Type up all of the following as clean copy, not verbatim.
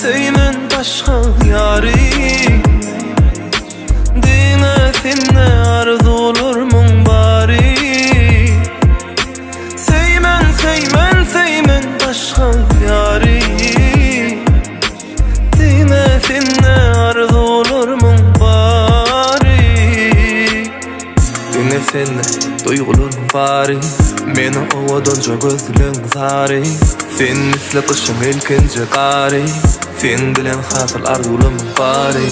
Söymen başka yari Dine sinne arzu olurmun bari Söymen başka yari Dine sinne arzu olurmun bari Dine sinne duygularım bari Meni ovadonca gözlerin zari Sen misli kışın ilkinci qari Sen bilen hasıl arzularım bari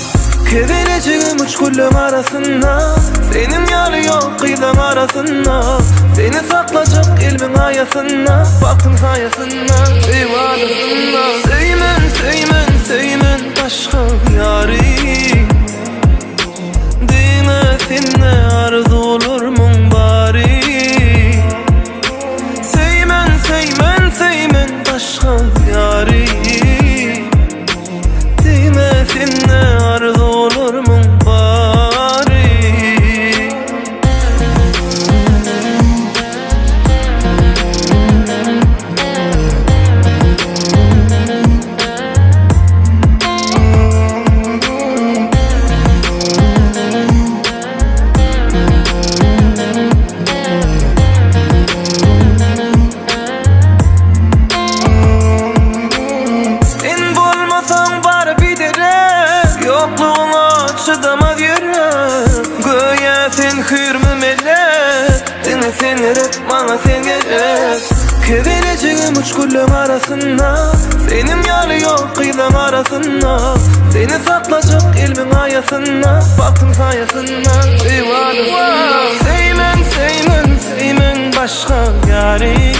Keveleceğim üç kullum arasında Senin yarı yok kıyılan arasında Seni saklacak ilmin ayasında Baktım sayasında eyvalısında Söymen başka yari Dine sinne arzu olurmun bari Söymen başka yari Dine sinne arzu olurmun bari Yokluğuna çıdamaz yürü Göğe sen hürmü melek Dine sen rep bana sen gerek Keveleceğim üç kullum arasında Senin yarı yok kıyılan arasında Seni saklacak ilmin ayasında Baktım sayasında eyvallah Söymen başka yari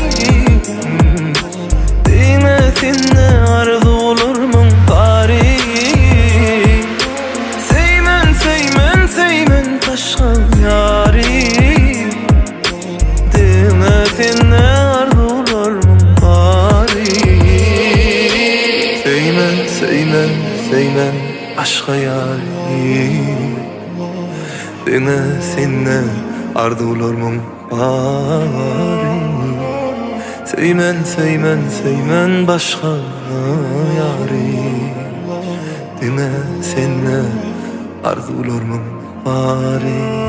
Dine sinne arzu olurmun bari Söymen başka yari Dine sinne arzu olurmun bari Söymen başka yari Dine sinne arzu olurmun bari Söymen başka yari Dine sinne arzu olurmun bari